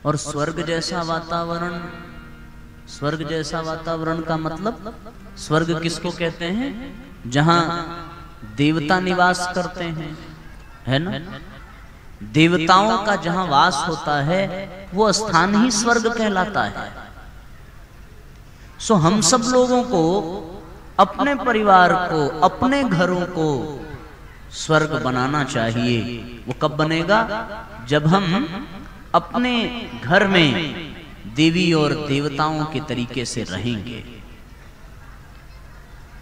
और स्वर्ग जैसा वातावरण, स्वर्ग जैसा वातावरण का मतलब स्वर्ग किसको कहते हैं? जहां देवता निवास करते हैं, है ना? देवताओं का जहां वास होता है वो स्थान ही स्वर्ग कहलाता है। सो हम सब लोगों को अपने परिवार को, अपने घरों को स्वर्ग बनाना चाहिए। वो कब बनेगा? जब हम अपने घर में देवी और देवताओं के तरीके से रहेंगे।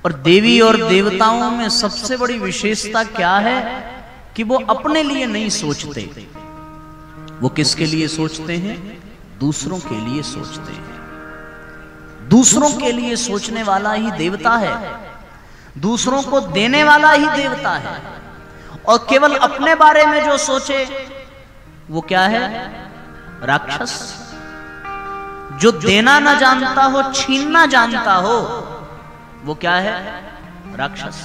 और देवी और देवताओं में सबसे बड़ी विशेषता क्या है कि वो अपने लिए नहीं सोचते। वो किसके लिए सोचते हैं? दूसरों के लिए सोचते हैं। दूसरों के लिए सोचने वाला ही देवता है, दूसरों को देने वाला ही देवता है। और केवल अपने बारे में जो सोचे वो क्या है? राक्षस। जो देना ना जानता हो, छीनना जानता हो, वो क्या है? राक्षस।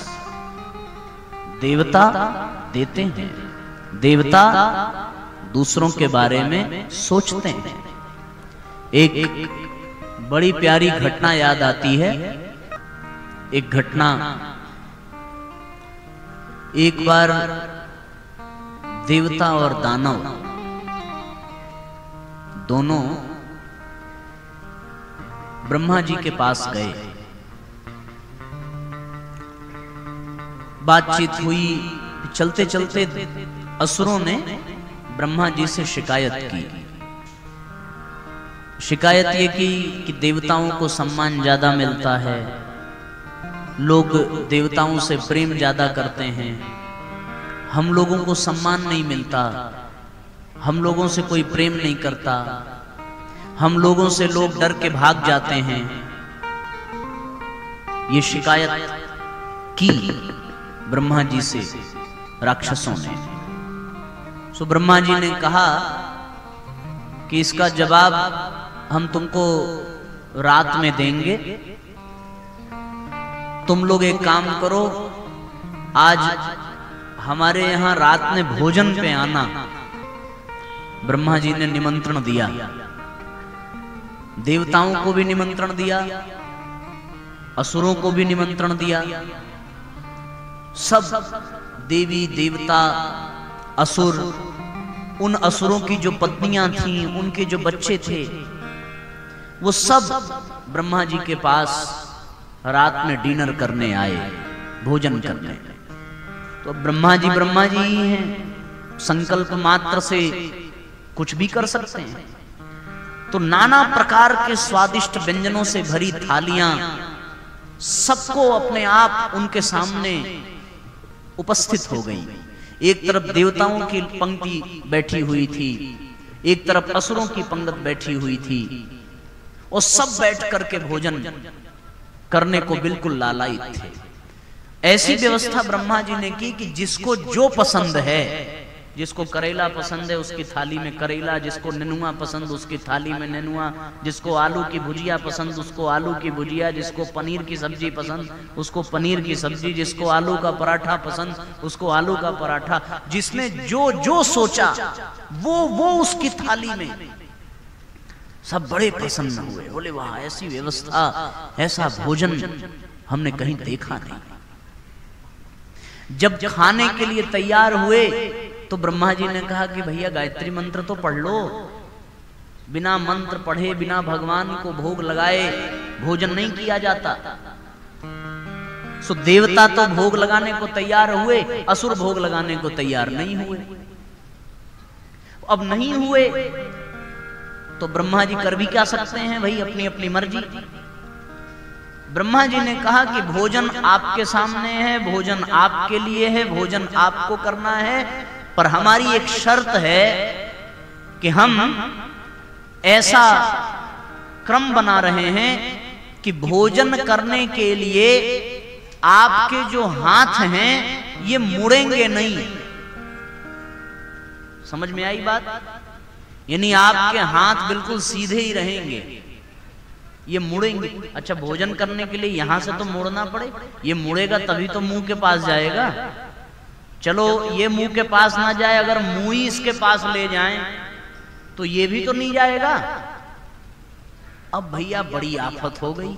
देवता देते हैं, देवता दूसरों के बारे में सोचते हैं। एक बड़ी प्यारी घटना याद आती है। एक घटना, एक बार देवता और दानव दोनों ब्रह्मा जी के पास गए। बातचीत हुई, चलते चलते असुरों ने ब्रह्मा जी से शिकायत की। शिकायत ये की कि देवताओं को सम्मान ज्यादा मिलता है, लोग देवताओं से प्रेम ज्यादा करते हैं, हम लोगों को सम्मान नहीं मिलता, हम लोगों से कोई प्रेम नहीं करता, हम लोगों से लोग डर के भाग जाते हैं। ये शिकायत की ब्रह्मा जी से राक्षसों ने। सो ब्रह्मा जी ने कहा कि इसका जवाब हम तुमको रात में देंगे। तुम लोग एक काम करो, आज हमारे यहां रात में भोजन पे आना। ब्रह्मा जी ने निमंत्रण दिया, देवताओं को भी निमंत्रण दिया, असुरों को भी निमंत्रण दिया। सब देवी देवता असुर, उन असुरों की जो पत्नियां थीं, उनके जो बच्चे थे, वो सब ब्रह्मा जी के पास रात में डिनर करने आए, भोजन करने। तो ब्रह्मा जी ही हैं, संकल्प मात्र से कुछ भी कर सकते हैं। तो नाना प्रकार के स्वादिष्ट व्यंजनों से भरी थालियां सबको अपने आप उनके सामने उपस्थित हो गई। एक तरफ देवताओं की पंक्ति बैठी हुई थी, एक तरफ असुरों की पंक्ति बैठी हुई थी, और सब बैठ करके भोजन करने को बिल्कुल लालायित थे। ऐसी व्यवस्था ब्रह्मा जी ने की कि जिसको जो पसंद है, जिसको करेला पसंद है उसकी थाली में करेला, जिसको नेनुआ पसंद उसकी थाली में नेनुआ, जिसको आलू की भुजिया पसंद उसको आलू की भुजिया, जिसको पनीर की सब्जी पसंद उसको पनीर की सब्जी, जिसको आलू का पराठा पसंद उसको आलू का पराठा। जिसने जो जो सोचा वो उसकी थाली में। सब बड़े प्रसन्न हुए, बोले वाह, ऐसी व्यवस्था, ऐसा भोजन हमने कहीं देखा नहीं। जब खाने के लिए तैयार हुए तो ब्रह्मा जी ने कहा कि भैया गायत्री मंत्र तो पढ़ लो। बिना मंत्र पढ़े, बिना भगवान को भोग लगाए भोजन नहीं किया जाता। सो देवता तो भोग लगाने को तैयार हुए, असुर भोग लगाने को तैयार नहीं हुए। अब नहीं हुए तो ब्रह्मा जी कर भी क्या सकते हैं भाई, अपनी अपनी मर्जी। ब्रह्मा जी ने कहा कि भोजन आपके सामने है, भोजन आपके लिए है, भोजन आपको करना है, पर हमारी एक शर्त है कि हम ऐसा क्रम बना रहे हैं कि भोजन करने के लिए आपके जो हाथ हैं ये मुड़ेंगे नहीं। समझ में आई बात? यानी आपके हाथ बिल्कुल सीधे ही रहेंगे, ये मुड़ेंगे। अच्छा, भोजन करने के लिए यहां से तो मुड़ना पड़े, ये मुड़ेगा तभी तो मुंह के पास जाएगा। चलो ये मुंह के पास ना जाए, अगर मुंह ही इसके पास ले जाएं तो ये भी तो नहीं जाएगा। अब भैया बड़ी आफत हो गई,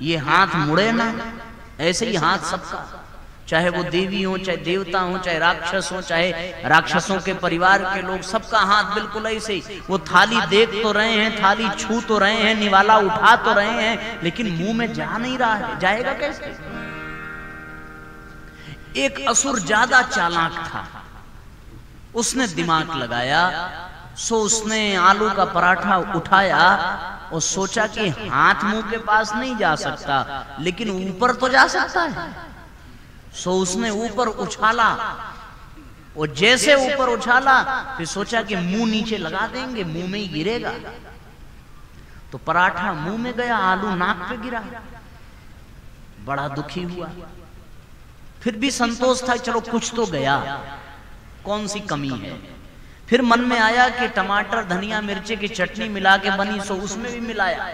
ये हाथ मुड़े ना, ऐसे ही हाथ सबका, चाहे वो देवी हो, चाहे देवता हो, चाहे राक्षस हो, चाहे राक्षसों के परिवार के लोग, सबका हाथ बिल्कुल ऐसे ही। वो थाली देख तो रहे हैं, थाली छू तो रहे हैं, निवाला उठा तो रहे हैं, लेकिन मुंह में जा नहीं रहा है। जाएगा कैसे? एक असुर ज्यादा चालाक था, उसने दिमाग लगाया। सो उसने आलू का पराठा उठाया और सोचा कि हाथ मुंह के पास नहीं जा सकता, लेकिन ऊपर तो जा सकता है। सो उसने ऊपर उछाला, और जैसे ऊपर उछाला फिर सोचा कि मुंह नीचे लगा देंगे, मुंह में ही गिरेगा। तो पराठा मुंह में गया, आलू नाक पे गिरा। बड़ा दुखी हुआ, फिर भी संतोष था, चलो कुछ तो गया, कौन सी कमी है। फिर मन में आया कि टमाटर धनिया मिर्ची की चटनी मिला के बनी, सो उसमें भी मिलाया,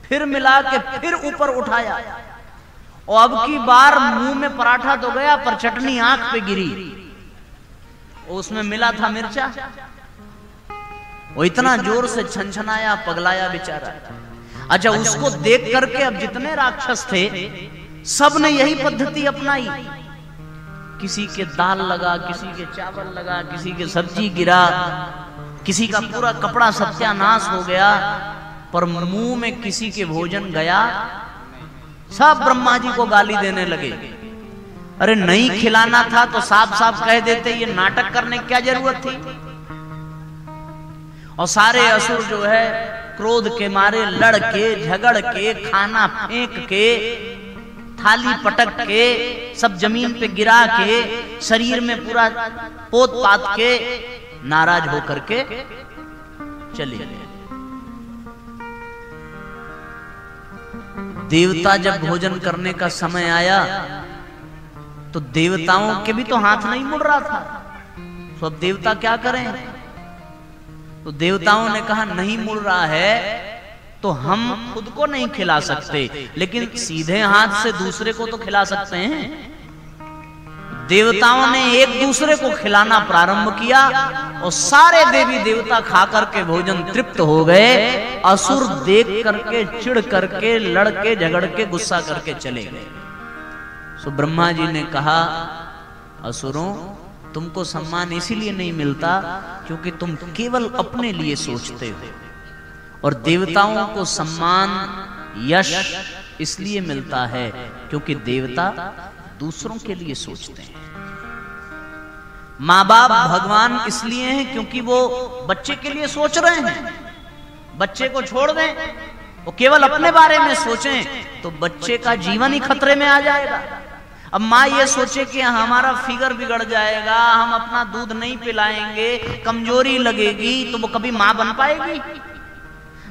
फिर मिला के फिर ऊपर उठाया, और अब की बार मुंह में पराठा तो गया पर चटनी आंख पे गिरी, और उसमें मिला था मिर्चा। वो इतना जोर से छनछनाया, पगलाया बेचारा। अच्छा, उसको देख करके अब जितने राक्षस थे सब ने यही पद्धति अपनाई। किसी के दाल लगा, किसी के चावल लगा, किसी के सब्जी गिरा, किसी का पूरा कपड़ा सत्यानाश हो गया, पर मुंह में किसी के भोजन गया। सब ब्रह्मा जी को गाली देने लगे। अरे नहीं खिलाना था तो साफ साफ कह देते, ये नाटक करने की क्या जरूरत थी। और सारे असुर जो है क्रोध के मारे लड़ के, झगड़ के, खाना फेंक के, थाली पटक के, सब जमीन पे गिरा के, शरीर में पूरा पोत पात के, नाराज होकर के चले गए। देवता जब भोजन करने का समय आया तो देवताओं के भी तो हाथ नहीं मुड़ रहा था, तो अब देवता क्या करें। तो देवताओं ने कहा नहीं मुड़ रहा है तो हम खुद को नहीं खिला सकते, लेकिन सीधे हाथ से दूसरे को तो खिला सकते हैं। देवताओं ने एक दूसरे को खिलाना प्रारंभ किया और सारे देवी देवता खा करके भोजन तृप्त हो गए। असुर देख करके, चिढ़ करके, लड़के, झगड़ के, गुस्सा करके चले गए। सो ब्रह्मा जी ने कहा, असुरों तुमको सम्मान इसीलिए नहीं मिलता क्योंकि तुम केवल अपने लिए सोचते हो, और देवताओं को सम्मान, यश इसलिए मिलता है क्योंकि देवता दूसरों के लिए सोचते हैं। माँ बाप भगवान इसलिए हैं क्योंकि वो बच्चे के लिए सोच रहे हैं। बच्चे को छोड़ दें, वो केवल अपने बारे में सोचें तो बच्चे का जीवन ही खतरे में आ जाएगा। अब माँ ये सोचे कि हमारा फिगर बिगड़ जाएगा, हम अपना दूध नहीं पिलाएंगे, कमजोरी लगेगी, तो वो कभी माँ बन पाएगी।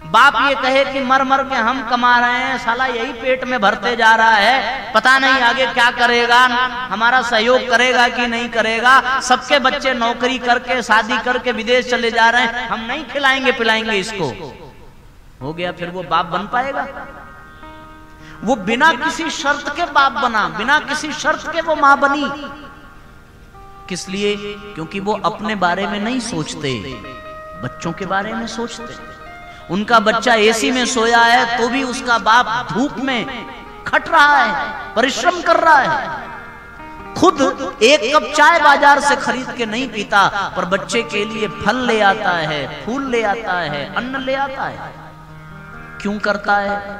बाप ये कहे कि मर मर के हम कमा रहे हैं, साला यही पेट में भरते जा रहा है, पता नहीं आगे क्या करेगा, हमारा सहयोग करेगा कि नहीं करेगा। सबके बच्चे नौकरी करके, शादी करके विदेश चले जा रहे हैं, हम नहीं खिलाएंगे पिलाएंगे इसको। हो गया, फिर वो बाप बन पाएगा? वो बिना किसी शर्त के बाप बना, बिना किसी शर्त के वो मां बनी। किस लिए? क्योंकि वो अपने बारे में नहीं सोचते, बच्चों के बारे में सोचते। उनका बच्चा एसी में सोया है तो भी उसका बाप धूप में खट रहा है, परिश्रम कर रहा है। खुद एक कप चाय बाजार से खरीद के नहीं पीता, पर बच्चे के लिए फल ले आता है, फूल ले आता है, अन्न ले आता है। क्यों करता है?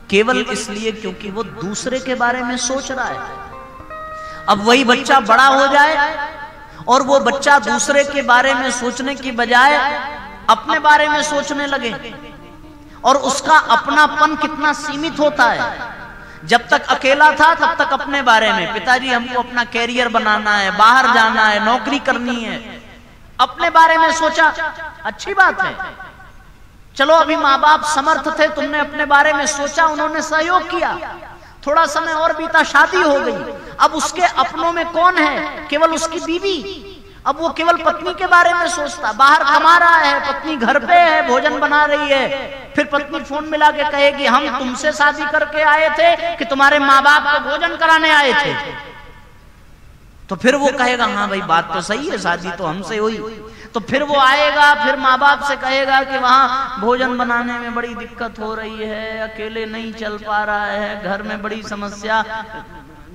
केवल इसलिए क्योंकि वो दूसरे के बारे में सोच रहा है। अब वही बच्चा बड़ा हो जाए और वो बच्चा दूसरे के बारे में सोचने की बजाय अपने बारे में सोचने लगे, और उसका अपनापन कितना सीमित होता है। जब तक अकेला था तब तक अपने बारे में, पिताजी हमको अपना कैरियर बनाना है, बाहर जाना है, नौकरी करनी है, अपने बारे में सोचा। अच्छी बात है, चलो अभी माँ बाप समर्थ थे, तुमने अपने बारे में सोचा, उन्होंने सहयोग किया। थोड़ा समय और बीता, शादी हो गई। अब उसके अपनों में कौन है? केवल उसकी बीवी। अब वो केवल पत्नी के बारे में सोचता, बाहर कमा रहा है, पत्नी घर पे है, भोजन बना रही है। फिर पत्नी फोन मिला के कहेगी हम तुमसे शादी करके आए थे कि तुम्हारे माँ बाप को भोजन कराने आए थे। तो फिर वो कहेगा हाँ भाई बात तो सही है, शादी तो हमसे हुई। तो फिर वो आएगा, फिर माँ बाप से कहेगा कि वहां भोजन बनाने में बड़ी दिक्कत हो रही है, अकेले नहीं चल पा रहा है, घर में बड़ी समस्या,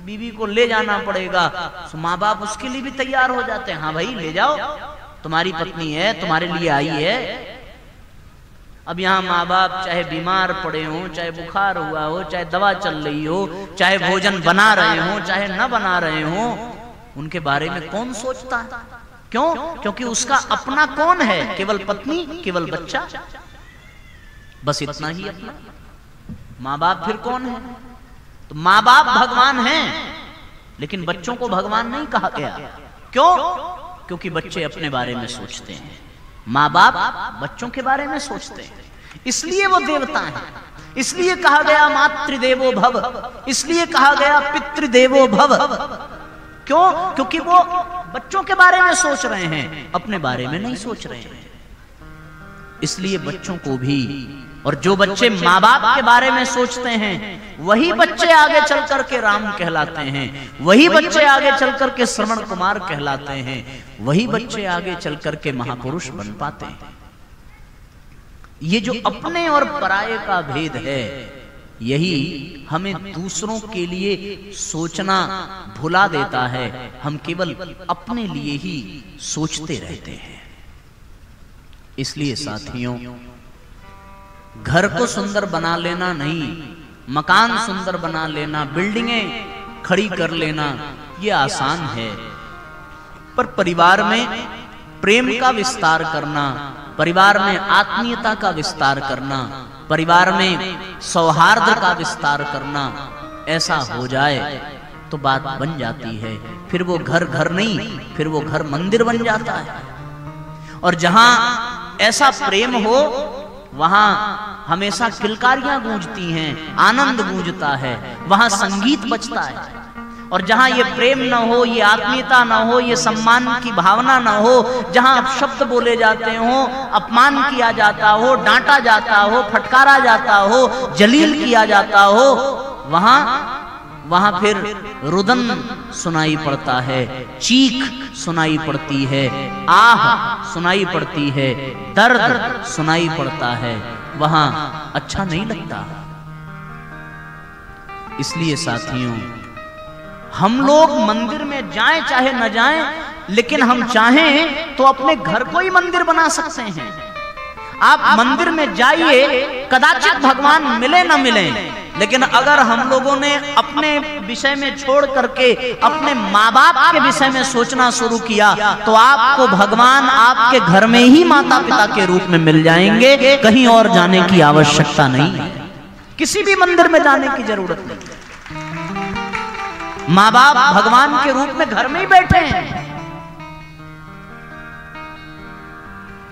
बीवी को ले जाना पड़ेगा। तो माँ बाप उसके लिए भी तैयार हो जाते हैं, हाँ भाई ले जाओ, तुम्हारी पत्नी है, तुम्हारे लिए आई है। अब यहाँ माँ बाप चाहे बीमार पड़े हो, चाहे बुखार हुआ हो, चाहे दवा चल रही हो, चाहे भोजन बना रहे हो, चाहे न बना रहे हो, उनके बारे में कौन सोचता है? क्यों? क्योंकि उसका अपना कौन है? केवल पत्नी, केवल बच्चा, बस इतना ही अपना। माँ बाप फिर कौन है? तो माँ बाप भगवान हैं, लेकिन बच्चों को भगवान नहीं कहा गया। क्यों? क्योंकि बच्चे अपने बारे में सोचते हैं, माँ बाप बच्चों के बारे में सोचते हैं, इसलिए वो देवता हैं। इसलिए कहा गया मातृदेवो भव, इसलिए कहा गया पितृदेवो भव। क्यों? क्योंकि वो बच्चों के बारे में सोच रहे हैं, अपने बारे में नहीं सोच रहे हैं। इसलिए बच्चों को भी, और जो बच्चे माँ बाप के बारे में सोचते हैं वही बच्चे आगे चल करके राम कहलाते हैं, वही बच्चे आगे चल करके श्रवण कुमार कहलाते हैं, वही बच्चे आगे चल करके महापुरुष बन पाते हैं। ये जो अपने और पराये का भेद है, यही हमें दूसरों के लिए सोचना भुला देता है। हम केवल अपने लिए ही सोचते रहते हैं। इसलिए साथियों, घर को सुंदर बना लेना नहीं, मकान सुंदर बना लेना, बिल्डिंगें खड़ी कर लेना, ये आसान है। पर परिवार में प्रेम का विस्तार करना, परिवार में आत्मीयता का विस्तार करना, परिवार में सौहार्द का विस्तार करना, ऐसा हो जाए तो बात बन जाती है। फिर वो घर घर नहीं, फिर वो घर मंदिर बन जाता है। और जहां ऐसा प्रेम हो, वहां हमेशा किलकारियां गूंजती हैं, आनंद गूंजता है, वहां संगीत बजता है। और जहां ये प्रेम न हो, ये आत्मीयता न हो, ये सम्मान की भावना न हो, जहां शब्द बोले जाते हो, अपमान किया जाता हो, डांटा जाता हो, फटकारा जाता हो, जलील किया जाता हो, वहां फिर रुदन सुनाई पड़ता है, चीख सुनाई पड़ती है, आह सुनाई पड़ती है, दर्द सुनाई पड़ता है, वहां अच्छा नहीं लगता। इसलिए साथियों, हम लोग मंदिर में जाएं चाहे न जाएं, लेकिन हम चाहें तो अपने घर को ही मंदिर बना सकते हैं। आप मंदिर में जाइए, कदाचित भगवान मिले न मिले, लेकिन अगर हम लोगों ने अपने विषय में छोड़ करके अपने माँ बाप के विषय में सोचना शुरू किया, तो आपको भगवान आपके घर में ही माता पिता के रूप में मिल जाएंगे। कहीं और जाने की आवश्यकता नहीं, किसी भी मंदिर में जाने की जरूरत नहीं। माँ बाप भगवान के रूप में घर में ही बैठे हैं।